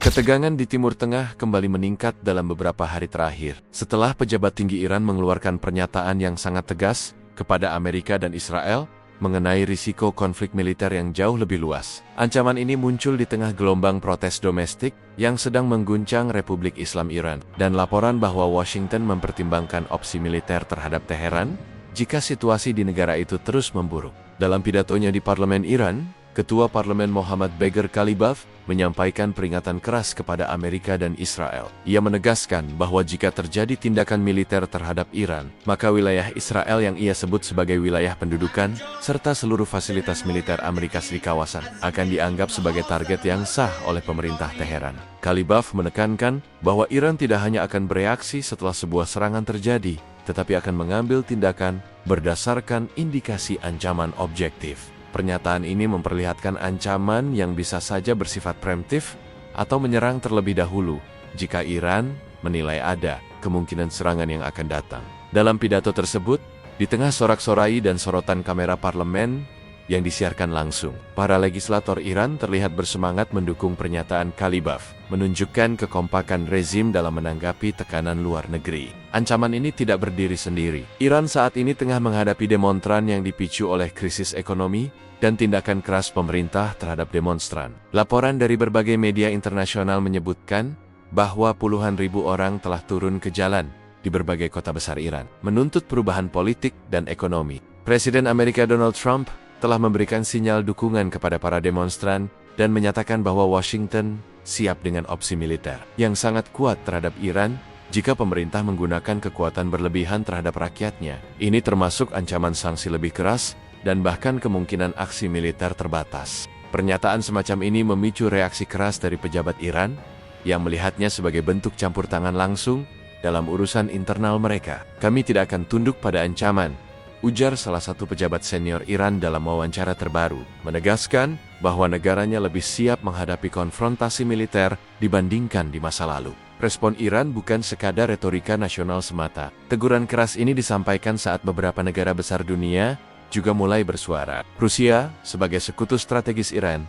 Ketegangan di Timur Tengah kembali meningkat dalam beberapa hari terakhir, setelah pejabat tinggi Iran mengeluarkan pernyataan yang sangat tegas kepada Amerika dan Israel mengenai risiko konflik militer yang jauh lebih luas. Ancaman ini muncul di tengah gelombang protes domestik yang sedang mengguncang Republik Islam Iran, dan laporan bahwa Washington mempertimbangkan opsi militer terhadap Teheran jika situasi di negara itu terus memburuk. Dalam pidatonya di Parlemen Iran, Ketua Parlemen Mohammad Bagher Ghalibaf menyampaikan peringatan keras kepada Amerika dan Israel. Ia menegaskan bahwa jika terjadi tindakan militer terhadap Iran, maka wilayah Israel yang ia sebut sebagai wilayah pendudukan, serta seluruh fasilitas militer Amerika di kawasan, akan dianggap sebagai target yang sah oleh pemerintah Teheran. Ghalibaf menekankan bahwa Iran tidak hanya akan bereaksi setelah sebuah serangan terjadi, tetapi akan mengambil tindakan berdasarkan indikasi ancaman objektif. Pernyataan ini memperlihatkan ancaman yang bisa saja bersifat preemptif atau menyerang terlebih dahulu jika Iran menilai ada kemungkinan serangan yang akan datang. Dalam pidato tersebut, di tengah sorak-sorai dan sorotan kamera parlemen yang disiarkan langsung, para legislator Iran terlihat bersemangat mendukung pernyataan Ghalibaf, menunjukkan kekompakan rezim dalam menanggapi tekanan luar negeri. Ancaman ini tidak berdiri sendiri. Iran saat ini tengah menghadapi demonstran yang dipicu oleh krisis ekonomi dan tindakan keras pemerintah terhadap demonstran. Laporan dari berbagai media internasional menyebutkan bahwa puluhan ribu orang telah turun ke jalan di berbagai kota besar Iran, menuntut perubahan politik dan ekonomi. Presiden Amerika Donald Trump telah memberikan sinyal dukungan kepada para demonstran dan menyatakan bahwa Washington siap dengan opsi militer yang sangat kuat terhadap Iran jika pemerintah menggunakan kekuatan berlebihan terhadap rakyatnya. Ini termasuk ancaman sanksi lebih keras dan bahkan kemungkinan aksi militer terbatas. Pernyataan semacam ini memicu reaksi keras dari pejabat Iran yang melihatnya sebagai bentuk campur tangan langsung dalam urusan internal mereka. Kami tidak akan tunduk pada ancaman, ujar salah satu pejabat senior Iran dalam wawancara terbaru, menegaskan bahwa negaranya lebih siap menghadapi konfrontasi militer dibandingkan di masa lalu. Respon Iran bukan sekadar retorika nasional semata. Teguran keras ini disampaikan saat beberapa negara besar dunia juga mulai bersuara. Rusia, sebagai sekutu strategis Iran,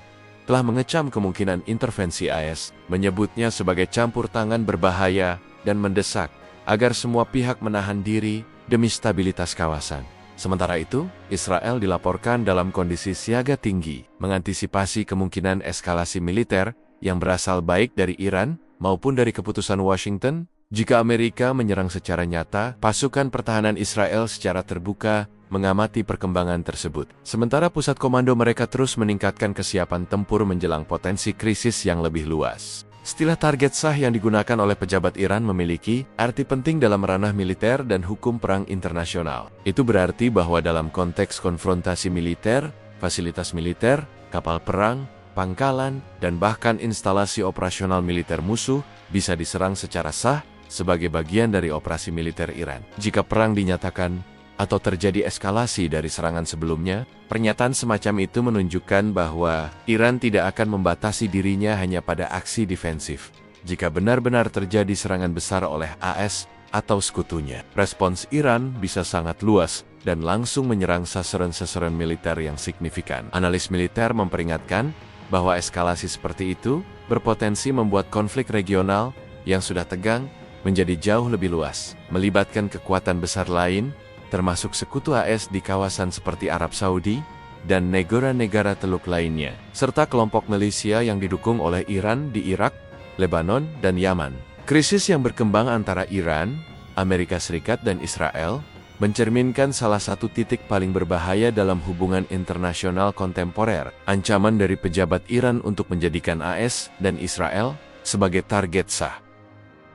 telah mengecam kemungkinan intervensi AS, menyebutnya sebagai campur tangan berbahaya dan mendesak agar semua pihak menahan diri demi stabilitas kawasan. Sementara itu, Israel dilaporkan dalam kondisi siaga tinggi, mengantisipasi kemungkinan eskalasi militer yang berasal baik dari Iran maupun dari keputusan Washington. Jika Amerika menyerang secara nyata, pasukan pertahanan Israel secara terbuka mengamati perkembangan tersebut. Sementara pusat komando mereka terus meningkatkan kesiapan tempur menjelang potensi krisis yang lebih luas. Istilah target sah yang digunakan oleh pejabat Iran memiliki arti penting dalam ranah militer dan hukum perang internasional. Itu berarti bahwa dalam konteks konfrontasi militer, fasilitas militer, kapal perang, pangkalan, dan bahkan instalasi operasional militer musuh bisa diserang secara sah sebagai bagian dari operasi militer Iran. Jika perang dinyatakan atau terjadi eskalasi dari serangan sebelumnya, pernyataan semacam itu menunjukkan bahwa Iran tidak akan membatasi dirinya hanya pada aksi defensif. Jika benar-benar terjadi serangan besar oleh AS atau sekutunya, respons Iran bisa sangat luas dan langsung menyerang sasaran-sasaran militer yang signifikan. Analis militer memperingatkan bahwa eskalasi seperti itu berpotensi membuat konflik regional yang sudah tegang menjadi jauh lebih luas, melibatkan kekuatan besar lain, termasuk sekutu AS di kawasan seperti Arab Saudi dan negara-negara Teluk lainnya, serta kelompok milisia yang didukung oleh Iran di Irak, Lebanon, dan Yaman. Krisis yang berkembang antara Iran, Amerika Serikat, dan Israel mencerminkan salah satu titik paling berbahaya dalam hubungan internasional kontemporer, ancaman dari pejabat Iran untuk menjadikan AS dan Israel sebagai target sah.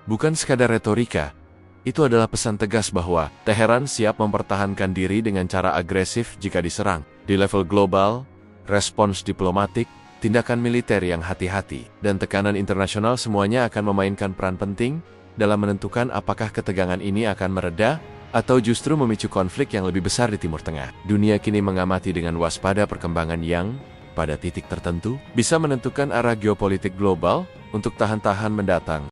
Bukan sekadar retorika, itu adalah pesan tegas bahwa Teheran siap mempertahankan diri dengan cara agresif jika diserang. Di level global, respons diplomatik, tindakan militer yang hati-hati, dan tekanan internasional semuanya akan memainkan peran penting dalam menentukan apakah ketegangan ini akan mereda atau justru memicu konflik yang lebih besar di Timur Tengah. Dunia kini mengamati dengan waspada perkembangan yang, pada titik tertentu, bisa menentukan arah geopolitik global untuk tahan-tahan mendatang.